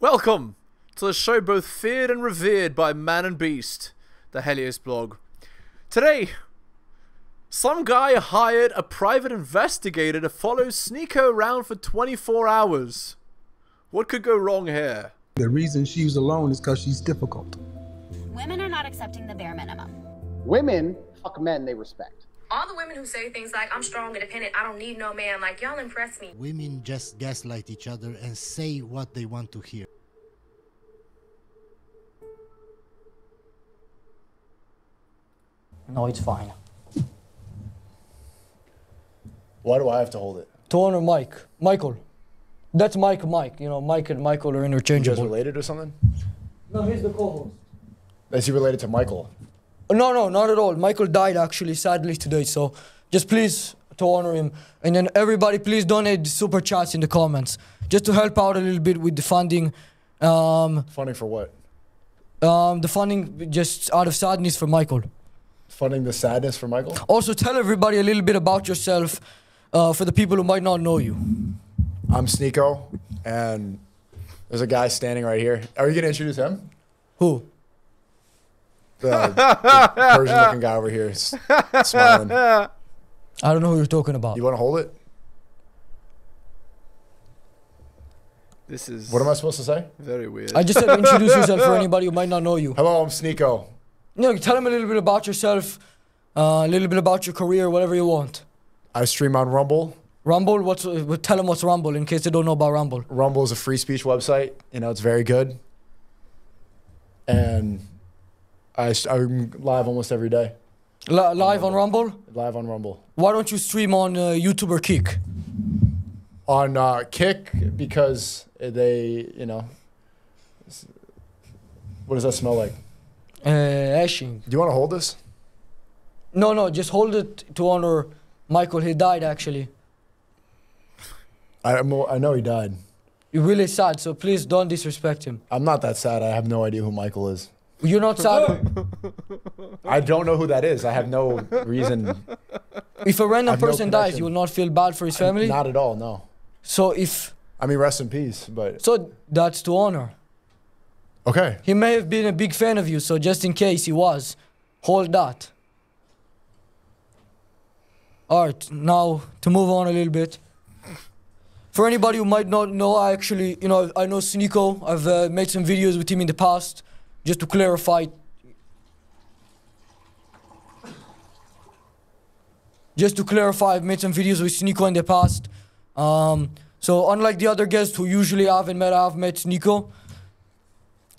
Welcome to the show both feared and revered by man and beast, the Helios blog. Today, some guy hired a private investigator to follow Sneako around for 24 hours. What could go wrong here? The reason she's alone is because she's difficult. Women are not accepting the bare minimum. Women fuck men they respect. All the women who say things like, I'm strong, independent, I don't need no man, like, y'all impress me. Women just gaslight each other and say what they want to hear. No, it's fine. Why do I have to hold it? To honor Mike. Michael. That's Mike. You know, Mike and Michael are You interchangeable. guys related or something? No, he's the co-host. Is he related to Michael? No, not at all. Michael died actually, sadly, today. So just please, to honor him. And then everybody, please donate super chats in the comments. Just to help out a little bit with the funding. Funding for what? The funding just out of sadness for Michael. Funding the sadness for Michael? Also, tell everybody a little bit about yourself for the people who might not know you. I'm Sneako, and there's a guy standing right here. Are you going to introduce him? Who? The Persian-looking guy over here smiling. I don't know who you're talking about. You want to hold it? This is... What am I supposed to say? Very weird. I just said introduce yourself for anybody who might not know you. Hello, I'm Sneako. No, tell them a little bit about yourself, a little bit about your career, whatever you want. I stream on Rumble. Rumble? Tell them what's Rumble in case they don't know about Rumble. Rumble is a free speech website. You know, it's very good. And I'm live almost every day. Live on Rumble? Live on Rumble. Why don't you stream on YouTube or Kick? On Kick, because they, you know, what does that smell like? Ashing. Do you want to hold this? No, just hold it to honor Michael. He died, actually. I know he died. You're really sad, so please don't disrespect him. I'm not that sad. I have no idea who Michael is. You're not sad? I don't know who that is. I have no reason. If a random no person dies, connection. you will not feel bad for his family? Not at all, no. So if... I mean, rest in peace, but... So that's to honor. Okay. He may have been a big fan of you, so just in case he was, hold that. Alright, now to move on a little bit. For anybody who might not know, I actually, I know Sneako. I've made some videos with him in the past. Just to clarify. I've made some videos with Sneako in the past. So unlike the other guests who usually I've met Sneako.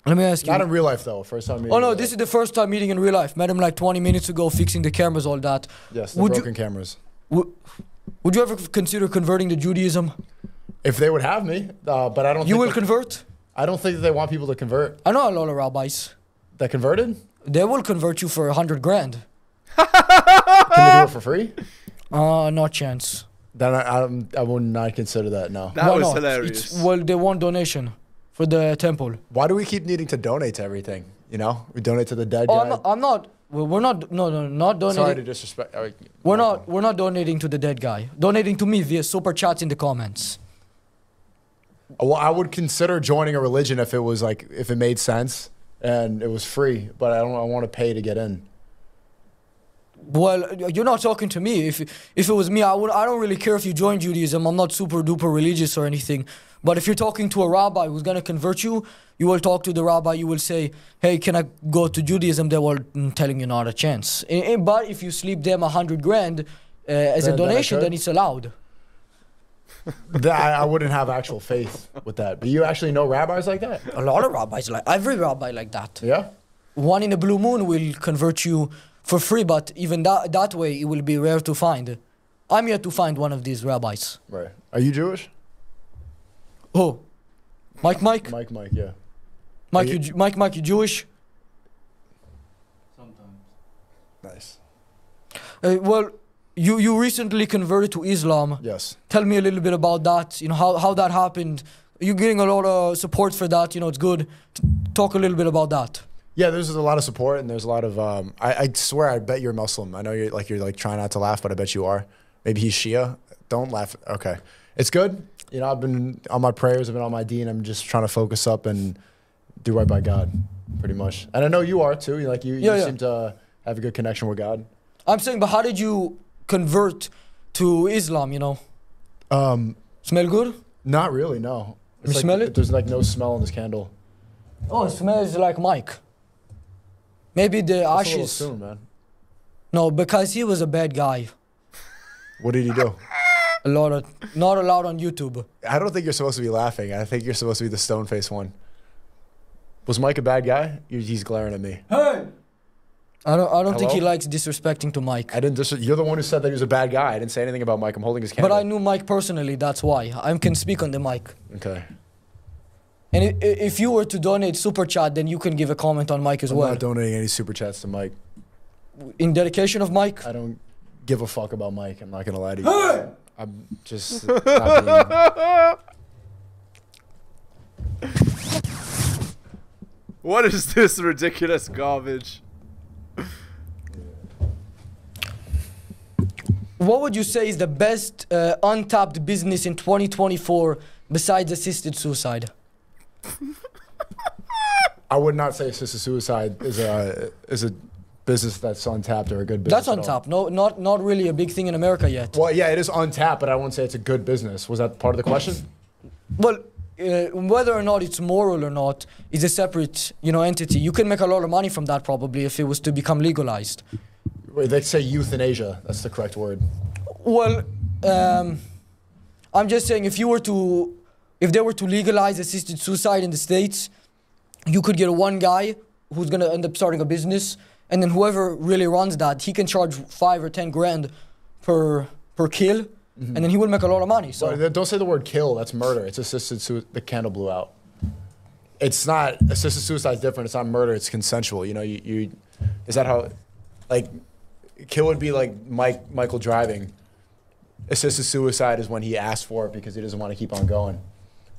Let me ask you. Not in real life, though. First time meeting. Oh, no, this is the first time meeting in real life. Met him like 20 minutes ago, fixing the cameras, all that. Yes, the broken cameras. Would you ever consider converting to Judaism? If they would have me, but I don't You will convert? I don't think that they want people to convert. I know a lot of rabbis. That converted? They will convert you for 100 grand. Can they do it for free? No chance. Then I would not consider that, no. That Why was not? hilarious. Well, they want donation for the temple. Why do we keep needing to donate to everything? You know? We donate to the dead guy. I'm not. Well, we're not. No, not donating. Sorry to disrespect. We're not donating to the dead guy. Donating to me via super chats in the comments. Well, I would consider joining a religion if it made sense and it was free, but I want to pay to get in. Well, you're not talking to me. If it was me, I don't really care if you join Judaism. I'm not super duper religious or anything. But if you're talking to a rabbi who's gonna convert you, you will talk to the rabbi. You will say, "Hey, can I go to Judaism?" They will telling you not a chance. But if you slip them 100 grand as a donation, then it's allowed. I wouldn't have actual faith with that. Do you actually know rabbis like that? A lot of rabbis every rabbi like that. Yeah. One in a blue moon will convert you for free, but even that way it will be rare to find. I'm yet to find one of these rabbis. Right. Are you Jewish? Oh, Mike, yeah. Mike, you Jewish? Sometimes. Nice. Well, you recently converted to Islam. Yes. Tell me a little bit about that. You know how that happened. You're getting a lot of support for that. You know, it's good. Talk a little bit about that. Yeah, there's a lot of support and there's a lot of. I swear, I bet you're Muslim. I know you're trying not to laugh, but I bet you are. Maybe he's Shia. Don't laugh. Okay. It's good. You know, I've been on my prayers, I've been on my D, and I'm just trying to focus up and do right by God, pretty much. And I know you are too. You seem to have a good connection with God. I'm saying, but how did you convert to Islam, you know? Smell good? Not really, no. You smell it? There's like no smell in this candle. Oh, it smells like Mike. Maybe the That's a ashes. little soon, man. No, because he was a bad guy. What did he do? Not allowed on YouTube. I don't think you're supposed to be laughing. I think you're supposed to be the stone face one. Was Mike a bad guy? He's glaring at me. Hey! I don't think he Hello? likes disrespecting to Mike. I didn't. You're the one who said that he was a bad guy. I didn't say anything about Mike. I'm holding his candle. But I knew Mike personally, that's why. I can speak on the mic. Okay. And if you were to donate super chat, then you can give a comment on Mike as I'm well. not donating any super chats to Mike. In dedication of Mike? I don't give a fuck about Mike. I'm not gonna lie to you. I'm just not being... What is this ridiculous garbage? What would you say is the best untapped business in 2024 besides assisted suicide? I would not say assisted suicide is a business that's untapped or a good business. That's untapped. No, not really a big thing in America yet. Well, yeah, it is untapped, but I wouldn't say it's a good business. Was that part of the question? Well, whether or not it's moral or not is a separate, entity. You can make a lot of money from that probably if it was to become legalized. They say euthanasia. That's the correct word. Well, I'm just saying if they were to legalize assisted suicide in the States, you could get one guy who's gonna end up starting a business, and then whoever really runs that, he can charge 5 or 10 grand per kill, and then he will make a lot of money. So Well, don't say the word kill. That's murder. It's assisted suicide. The candle blew out. It's not assisted suicide is different. It's not murder. It's consensual. You is that how, like, kill would be like Michael driving. Assisted suicide is when he asks for it because he doesn't want to keep on going.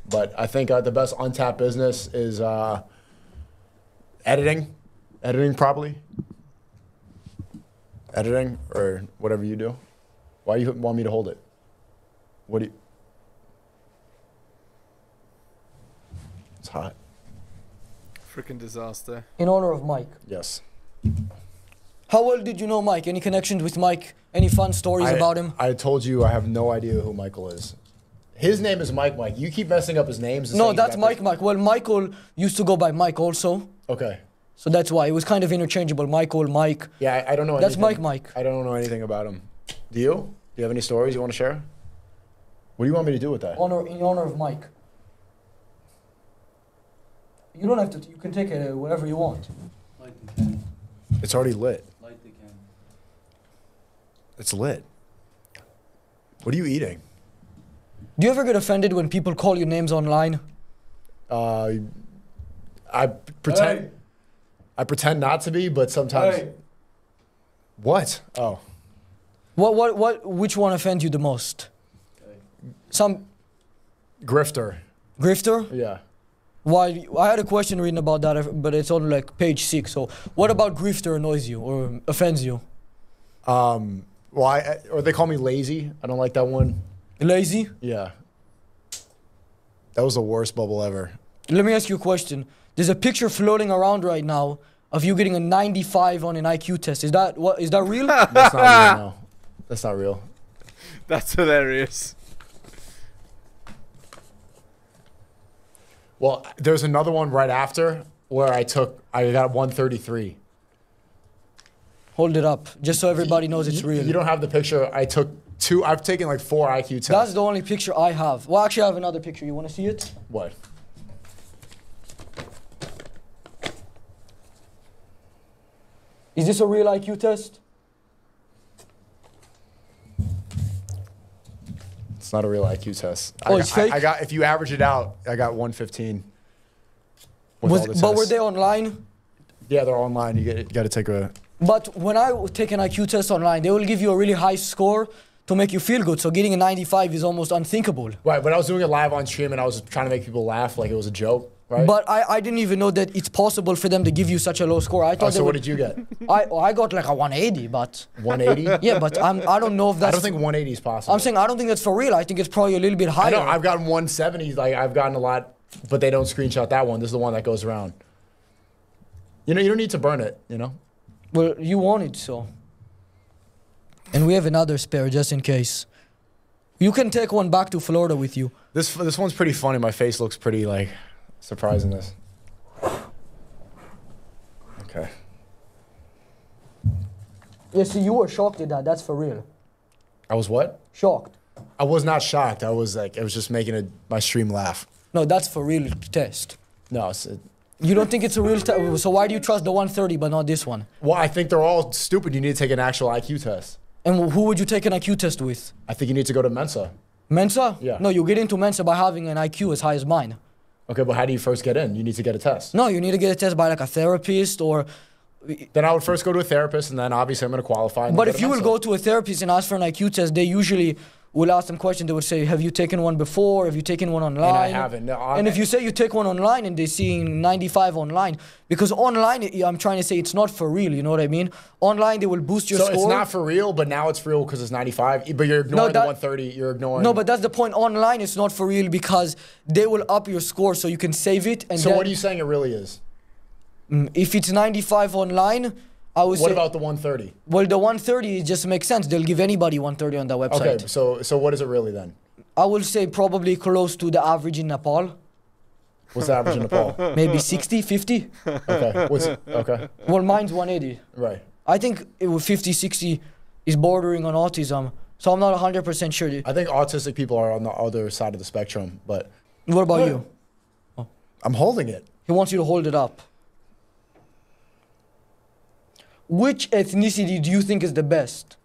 But I think the best untapped business is editing properly. Editing or whatever you do. Why do you want me to hold it? What do you? It's hot. Freaking disaster. in honor of Mike. Yes. How well did you know Mike? Any connections with Mike? Any fun stories about him? I told you I have no idea who Michael is. His name is Mike. You keep messing up his names. No, that's Mike. Well, Michael used to go by Mike also. Okay. So that's why. It was kind of interchangeable. Michael, Mike. Yeah, I don't know That's anything. Mike. I don't know anything about him. Do you? Do you have any stories you want to share? What do you want me to do with that? In honor of Mike. You don't have to. You can take it whatever you want. Light the candle. It's already lit. Light the candle. It's lit. What are you eating? Do you ever get offended when people call you names online? I pretend. Hey. I pretend not to be, but sometimes. Hey. What? Oh. Which one offends you the most? Some Grifter. grifter? Yeah. Why? I had a question written about that, but it's on like page 6. So, what about grifter annoys you or offends you? Well, or they call me lazy. I don't like that one. Lazy? Yeah. That was the worst bubble ever. Let me ask you a question. There's a picture floating around right now of you getting a 95 on an IQ test. Is that real? That's not real, no. That's not real. That's hilarious. Well, there's another one right after where I got 133. Hold it up, just so everybody knows it's real. You don't have the picture. I've taken like 4 IQ tests. That's the only picture I have. Well, actually, I have another picture. You want to see it? What? Is this a real IQ test? It's not a real IQ test. Oh, it's fake? I got, if you average it out, I got 115. with all the But were tests. they online? Yeah, they're online. You got to take a. But when I take an IQ test online, they will give you a really high score to make you feel good. So getting a 95 is almost unthinkable. Right, but I was doing it live on stream and I was trying to make people laugh like it was a joke, right? But I didn't even know that it's possible for them to give you such a low score. I thought so what did you get? I got like a 180, but 180? yeah, but I don't know if that's. I don't think 180 is possible. I'm saying I don't think that's for real. I think it's probably a little bit higher. I know, I've gotten 170, like I've gotten a lot, but they don't screenshot that one. This is the one that goes around. You know, you don't need to burn it, you know? Well, you want it, so. And we have another spare just in case. You can take one back to Florida with you. This one's pretty funny. My face looks pretty, like, surprising this. Okay. Yeah, see, you were shocked at that. That's for real. I was what? Shocked. I was not shocked. I was like, it was just making my stream laugh. No, that's for real test. No, you don't think it's a real test? So why do you trust the 130 but not this one? well, I think they're all stupid. You need to take an actual IQ test. And who would you take an IQ test with? I think you need to go to Mensa. Mensa? Yeah. No, you get into Mensa by having an IQ as high as mine. Okay, but how do you first get in? You need to get a test. No, you need to get a test by like a therapist or... Then I would first go to a therapist, and then obviously I'm going to qualify. But if you will go to a therapist and ask for an IQ test, they usually will ask them questions. They would say, have you taken one before? Have you taken one online? And I haven't. No, and if you say you take one online and they see 95 online, because online, I'm trying to say it's not for real, you know what I mean? Online, they will boost your so score. it's not for real, but now it's for real because it's 95. But you're ignoring the 130. You're ignoring. No, but that's the point. Online, it's not for real because they will up your score so you can save it. And so then, what are you saying it really is? If it's 95 online, I would say... What about the 130? Well, the 130 just makes sense. They'll give anybody 130 on that website. Okay, so what is it really then? I will say probably close to the average in Nepal. What's the average in Nepal? Maybe 60, 50. Okay. What's it? Okay. Well, mine's 180. Right. I think it was 50, 60 is bordering on autism. So I'm not 100% sure. I think autistic people are on the other side of the spectrum, but... What about you? Oh. I'm holding it. He wants you to hold it up. Which ethnicity do you think is the best?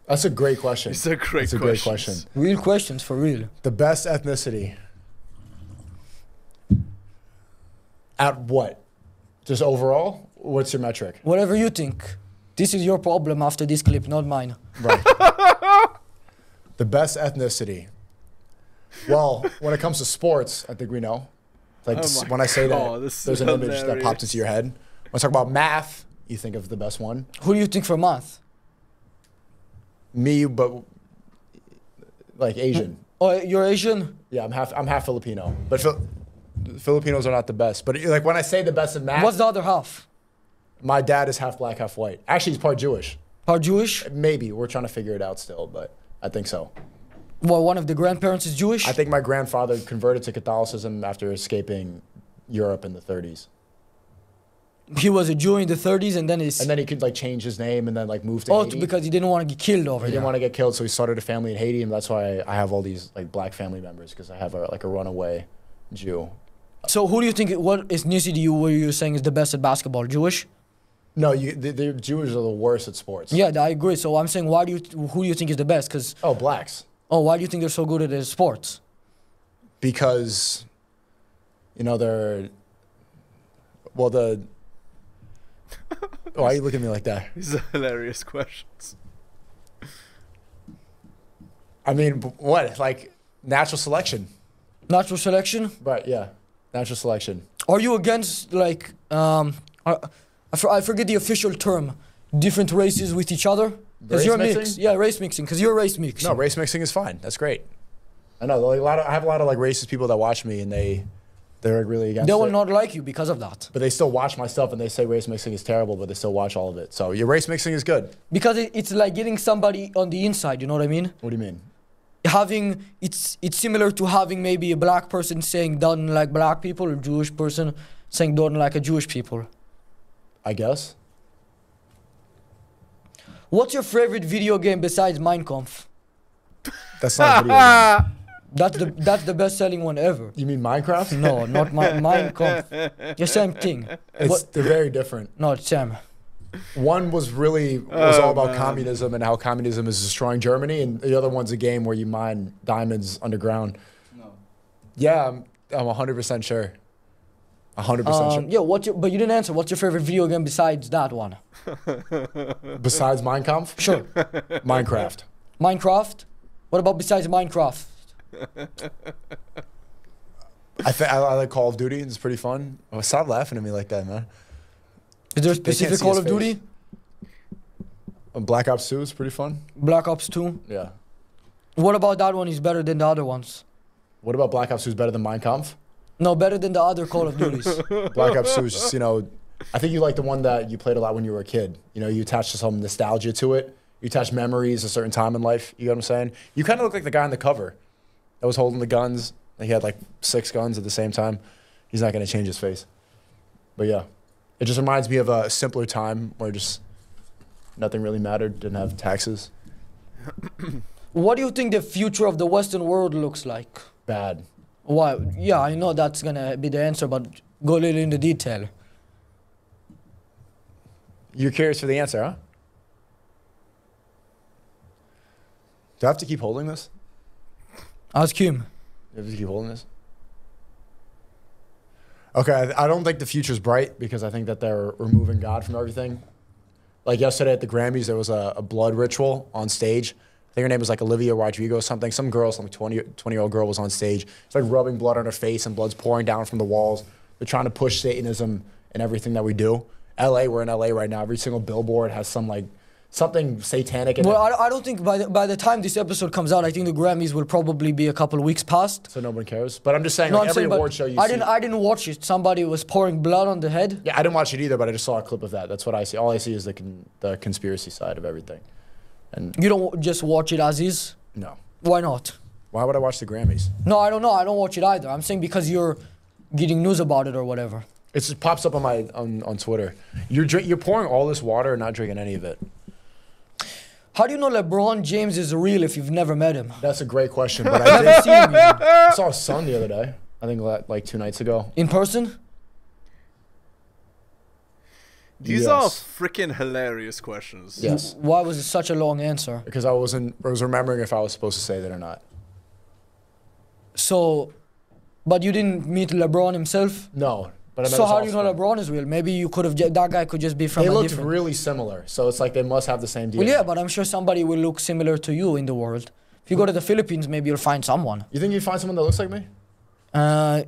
That's a great question. It's a great question. Real questions, for real. The best ethnicity. At what? Just overall? What's your metric? Whatever you think. This is your problem after this clip, not mine. Right. The best ethnicity. Well, when it comes to sports, I think we know. Like when I say that, there's an image that pops into your head. When I talk about math, you think of the best one. Who do you think for math? Me, but like Asian. Oh, you're Asian? Yeah, I'm half Filipino, but Filipinos are not the best. But like when I say the best in math, what's the other half? My dad is half black, half white. Actually, he's part Jewish. Part Jewish? Maybe we're trying to figure it out still, but I think so. Well, one of the grandparents is Jewish? I think my grandfather converted to Catholicism after escaping Europe in the 30s. He was a Jew in the 30s and then he could like change his name and then like move to Haiti. Oh, because he didn't want to get killed over there. He didn't want to get killed, so he started a family in Haiti, and that's why I have all these like black family members, because I have a runaway Jew. So who do you think, what ethnicity were you saying is the best at basketball? Jewish? No, the Jews are the worst at sports. Yeah, I agree. So I'm saying, who do you think is the best? Cause, blacks. Oh, why do you think they're so good at sports? Because, they're, well, why are you looking at me like that? These are hilarious questions. I mean, what? Like, natural selection. Natural selection? Right, yeah. Natural selection. Are you against, like, I forget the official term, different races with each other? Because you're mixed. Yeah, race mixing, because you're race mixing. No, race mixing is fine. That's great. I know, like, I have a lot of, like, racist people that watch me, and they're really against it. They will not like you because of that. But they still watch my stuff, and they say race mixing is terrible, but they still watch all of it. So your race mixing is good. Because it's like getting somebody on the inside, you know what I mean? What do you mean? It's similar to having maybe a black person saying doesn't like black people, or a Jewish person saying don't like a Jewish people. I guess. What's your favorite video game besides Minecraft? That's not a video game. That's the best-selling one ever. You mean Minecraft? No, not Minecraft. The same thing. They're very different. No, it's same. One was all about communism and how communism is destroying Germany, and the other one's a game where you mine diamonds underground. No. Yeah, I'm 100% sure. 100% sure. Yeah, but you didn't answer. What's your favorite video game besides that one? Besides Mein Kampf? Sure. Minecraft. Minecraft? What about besides Minecraft? I like Call of Duty. It's pretty fun. Oh, stop laughing at me like that, man. Is there a They can't specific see Call his of Duty? Black Ops 2 is pretty fun. Black Ops 2? Yeah. What about that one is better than the other ones? What about Black Ops 2 is better than Mein Kampf? No, better than the other Call of Duties. Black Ops 2 is just, you know, I think you like the one that you played a lot when you were a kid. You know, you attach some nostalgia to it. You attach memories a certain time in life. You know what I'm saying? You kind of look like the guy on the cover that was holding the guns. He had like 6 guns at the same time. He's not going to change his face. But yeah, it just reminds me of a simpler time where just nothing really mattered, didn't have taxes. What do you think the future of the Western world looks like? Bad. Why? Yeah, I know that's going to be the answer, but go a little into detail. You're curious for the answer, huh? Do I have to keep holding this? Ask him. You have to keep holding this? Okay, I don't think the future's bright because I think that they're removing God from everything. Like yesterday at the Grammys, there was a blood ritual on stage. I think her name was like Olivia Rodrigo or something. Some girl, some 20-year-old girl was on stage. It's like rubbing blood on her face and blood's pouring down from the walls. They're trying to push Satanism in everything that we do. LA, we're in LA right now. Every single billboard has some like something satanic in it. Well, I don't think by the time this episode comes out, I think the Grammys will probably be a couple of weeks past. So no one cares. But I'm just saying, No, like I'm every saying, award but show you I see. didn't watch it. Somebody was pouring blood on the head. Yeah, I didn't watch it either, but I just saw a clip of that. That's what I see. All I see is the conspiracy side of everything. And You don't just watch it as is? no. Why not? Why would I watch the Grammys? No, I don't know. I don't watch it either. I'm saying because you're getting news about it or whatever. It just pops up on my on Twitter. You're pouring all this water and not drinking any of it. How do you know LeBron James is real if you've never met him? That's a great question, but I I haven't seen him even. I saw his son the other day. I think like 2 nights ago. In person? These are Yes. freaking hilarious questions. Yes. Why was it such a long answer? Because I was remembering if I was supposed to say that or not. So, but you didn't meet LeBron himself? No. But I met So his how do you know offspring. LeBron is real? Maybe you could have, that guy could just be from They a looked different... really similar, so it's like they must have the same DNA. Well, yeah, but I'm sure somebody will look similar to you in the world. If you go to the Philippines, maybe you'll find someone. You think you'd find someone that looks like me?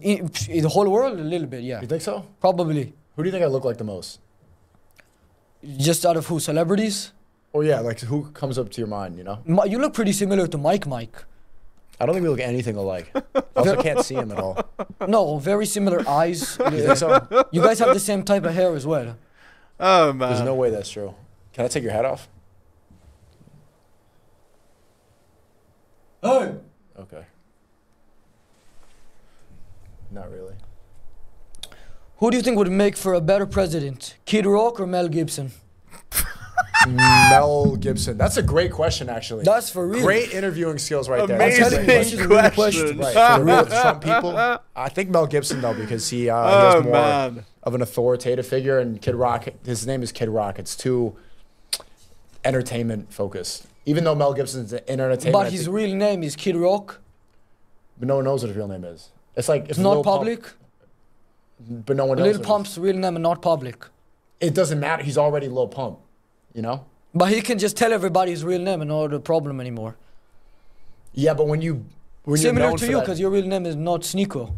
In the whole world, a little bit, yeah. You think so? Probably. Who do you think I look like the most? Just out of who? Celebrities? Or yeah, like who comes up to your mind, you know? You look pretty similar to Mike. I don't think we look anything alike. I also can't see him at all. No, very similar eyes. You think so? You guys have the same type of hair as well. Oh man. There's no way that's true. Can I take your hat off? Hey! Okay. Not really. Who do you think would make for a better president? Kid Rock or Mel Gibson? Mel Gibson. That's a great question, actually. That's for real. Great interviewing skills right there. Amazing That's a great This is a real question. Right, for the real Trump people. I think Mel Gibson, though, because he has more man. of an authoritative figure, and Kid Rock, his name is Kid Rock. It's too entertainment focused. Even though Mel Gibson's in entertainment, But his real name is Kid Rock. but no one knows what his real name is. It's like It's not public. But no one knows. Lil what it Pump's real name is not public. is. It doesn't matter. He's already Lil Pump, you know. But he can just tell everybody his real name and not a problem anymore. Yeah, but when you're Similar known to for you, that- because your real name is not Sneako.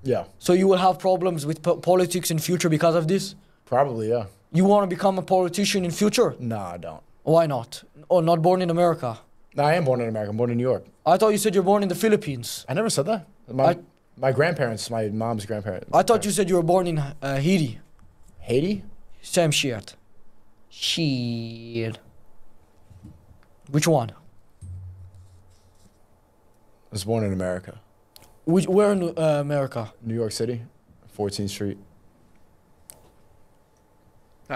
yeah, So you will have problems with politics in future because of this? probably yeah. You want to become a politician in future? No, I don't. Why not? Oh, not born in America. No, I am born in America. I'm born in New York. I thought you said you're born in the Philippines. I never said that. My grandparents, my mom's grandparents. I thought you said you were born in Haiti. Haiti? Same shit. Shit. Which one? I was born in America. Where in America? New York City, 14th Street.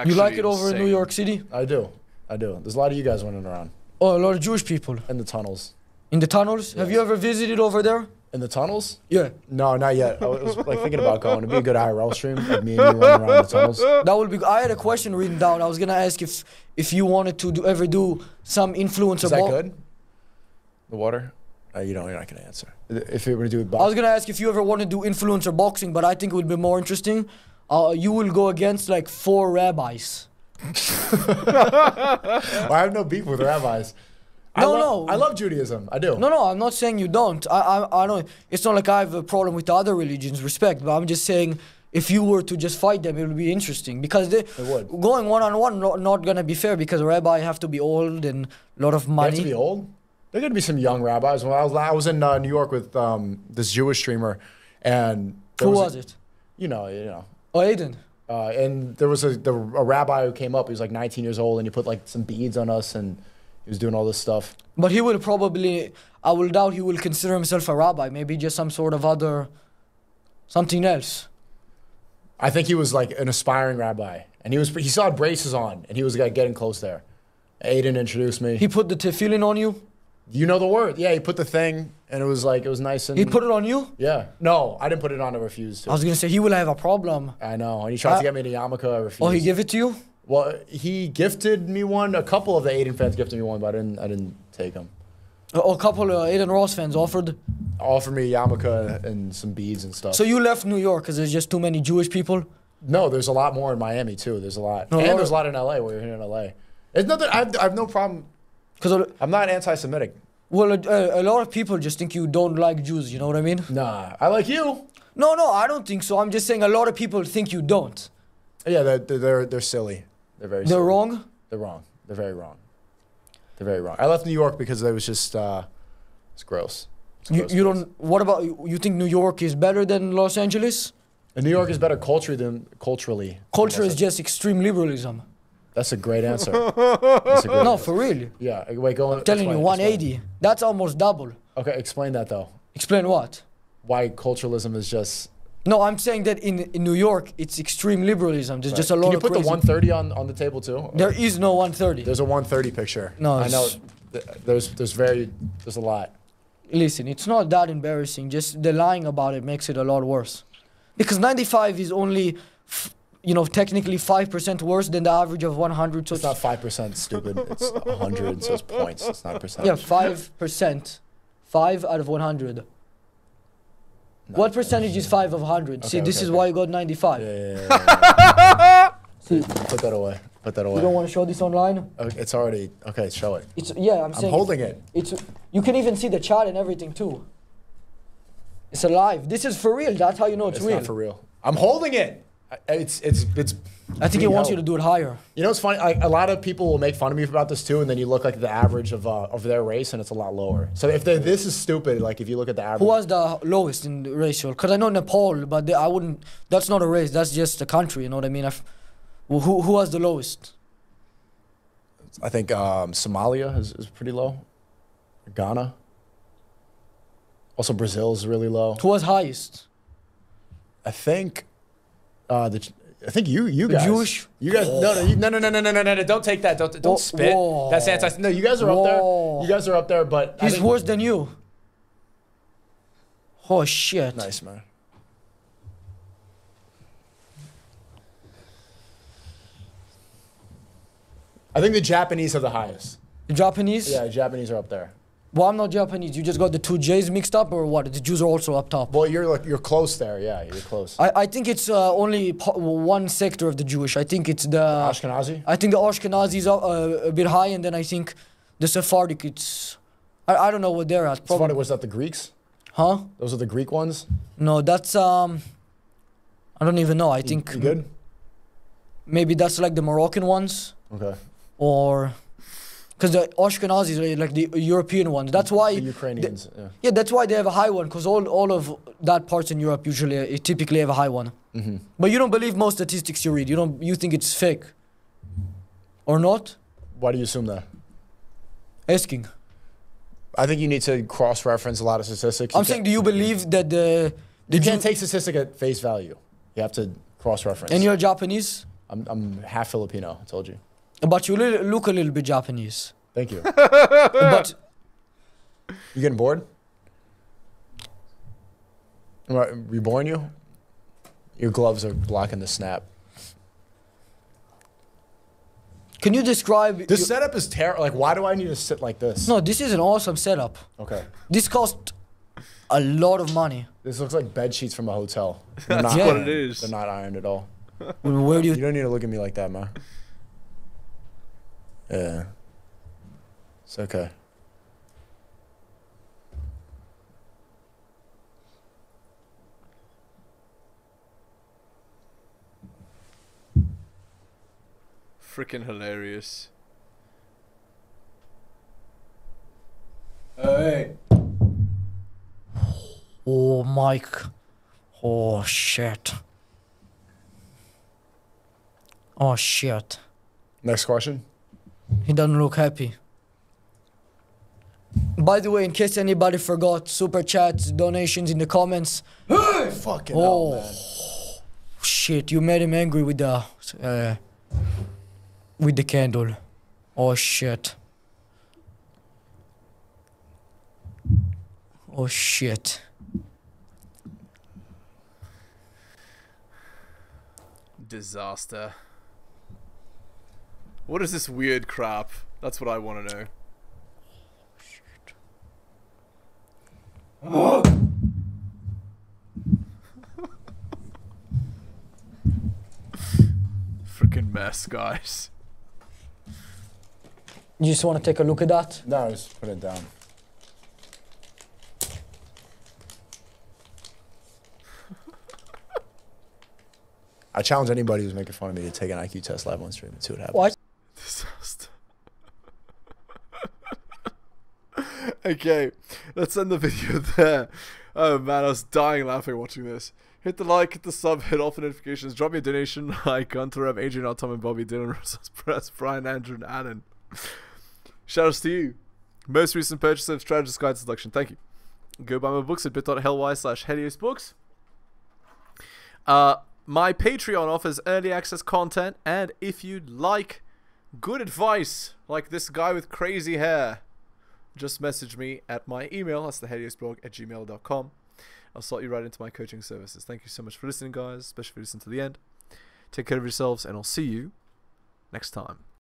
You like Actually it over in New insane. York City? I do. There's a lot of you guys running around. Oh, a lot of Jewish people. In the tunnels. In the tunnels? Have you ever visited over there? In the tunnels? Yeah. No, not yet. I was like thinking about going. It'd be a good IRL stream, like me and you running around the tunnels. That would be. I had a question written down. I was gonna ask if you wanted to ever do some influencer. Is that good? The water? You're not gonna answer. If you were to do it, I was gonna ask if you ever want to do influencer boxing, but I think it would be more interesting. You will go against like 4 rabbis. Well, I have no beef with rabbis. I love Judaism. I do. No, I'm not saying you don't. I don't. It's not like I have a problem with the other religions, respect. But I'm just saying, if you were to just fight them, it would be interesting because going one-on-one not gonna be fair because a rabbi have to be old and a lot of money. They have to be old. There are gonna be some young rabbis. When I was in New York with this Jewish streamer, and who was it? You know. Oh, Aiden. And there was a rabbi who came up. He was like 19 years old, and he put like some beads on us, and he was doing all this stuff. But he will probably, I will doubt he will consider himself a rabbi. Maybe just some sort of something else. I think he was like an aspiring rabbi, and he still had braces on, and he was like getting close there. Aiden introduced me. He put the tefillin on you? You know the word. Yeah, he put the thing, and it was nice and... He put it on you? Yeah. No, I didn't put it on, I refused to. I was going to say, he will have a problem. I know, and he tried to get me to yarmulke, I refused. Oh, he gave it to you? Well, he gifted me one. A couple of the Aiden fans gifted me one, but I didn't take them. A couple of Aiden Ross fans offered me a yarmulke and some beads and stuff. So you left New York because there's just too many Jewish people? No, there's a lot more in Miami, too. There's a lot. And there's a lot in L.A. We're here in L.A. It's not that I have no problem... Because I'm not anti-Semitic. Well, a lot of people just think you don't like Jews, you know what I mean? Nah, I like you. No, I don't think so. I'm just saying a lot of people think you don't. Yeah, they're silly. They're very silly. They're wrong? They're wrong. They're very wrong. They're very wrong. I left New York because it was just, it's gross. You don't, what about, you think New York is better than Los Angeles? And New York is better culturally. Culture is just extreme liberalism. That's a great answer. No, for real. Yeah, wait, go on. I'm telling you, 180. Explain. That's almost double. Okay, explain that though. Explain what? Why culturalism is just... No, I'm saying that in New York, it's extreme liberalism. There's just a lot of Can you put the 130 on the table too? There is no 130. There's a 130 picture. No, I know. There's a lot. Listen, it's not that embarrassing. Just the lying about it makes it a lot worse. Because 95 is only... technically 5% worse than the average of 100. So it's not 5%, stupid. It's 100, so it's points. It's not percentage. Yeah, 5%. 5 out of 100. No, what percentage is 5 of 100? Okay, see, this is why you got 95. Yeah. See, put that away. Put that away. You don't want to show this online? Okay, it's already... Okay, show it. I'm saying... I'm holding it. You can even see the chat and everything, too. It's alive. This is for real. That's how you know it's real. It's not for real. I'm holding it. It's I think he wants you to do it higher. You know, it's funny. A lot of people will make fun of me about this too, and then you look like the average of their race, and it's a lot lower. So if this is stupid, like if you look at the average. Who was the lowest in the racial? Because I know Nepal, but I wouldn't. That's not a race. That's just a country. You know what I mean? Who was the lowest? I think Somalia is pretty low. Ghana. Also, Brazil is really low. Who was highest? I think. I think you guys. Jewish? You guys. No. Don't take that. Don't spit. Whoa. That's anti. No, you guys are up there. You guys are up there, but he's worse than you. Oh shit. Nice, man. I think the Japanese are the highest. The Japanese? Yeah, the Japanese are up there. Well, I'm not Japanese. You just got the 2 J's mixed up, or what? The Jews are also up top. Well, you're close there. Yeah, you're close. I think it's only one sector of the Jewish. I think it's the Ashkenazi. I think the Ashkenazis are a bit high, and then I think the Sephardic. I don't know what they're at. It's funny. Was that the Greeks? Huh? Those are the Greek ones. No, that's I don't even know. I think. You good? Maybe that's like the Moroccan ones. Okay. Or. Because the Ashkenazis are like the European ones. That's why... The Ukrainians, yeah, that's why they have a high one. Because all of that parts in Europe usually typically have a high one. Mm-hmm. But you don't believe most statistics you read. You think it's fake. Or not? Why do you assume that? Asking. I think you need to cross-reference a lot of statistics. I'm saying, do you believe that the you can't take statistic at face value. You have to cross-reference. And you're Japanese? I'm half Filipino, I told you. But you look a little bit Japanese. Thank you. But you getting bored? We boring you? Your gloves are blocking the snap. Can you describe... This setup is terrible. Like, why do I need to sit like this? No, this is an awesome setup. Okay. This cost a lot of money. This looks like bed sheets from a hotel. They're That's not what ironed. it is. They're not ironed at all. Where do You you... don't need to look at me like that, man. Yeah. It's okay. Freaking hilarious. Hey. Oh, Mike. Oh, shit. Oh, shit. Next question. He doesn't look happy. By the way, in case anybody forgot, super chats, donations in the comments. Fucking hell, man. Shit, you made him angry with the candle. Oh, shit. Oh, shit. Disaster. What is this weird crap? That's what I want to know. Freaking mess, guys. You just want to take a look at that? No, just put it down. I challenge anybody who's making fun of me to take an IQ test live on stream and see what happens. What? Disaster. Okay, let's end the video there. Oh man, I was dying laughing watching this. Hit the like, hit the sub, hit all the notifications, drop me a donation. Like Gunter, Adrian, Tom, and Bobby, Dylan, Press, Brian, Andrew, and Adam. Shoutouts to you. Most recent purchase of Strategist Guide Selection. Thank you. Go buy my books at bit.ly/heliosblog. My Patreon offers early access content, and if you'd like good advice, like this guy with crazy hair, just message me at my email. That's theheliosblog@gmail.com. I'll slot you right into my coaching services. Thank you so much for listening, guys, especially if you listen to the end. Take care of yourselves, and I'll see you next time.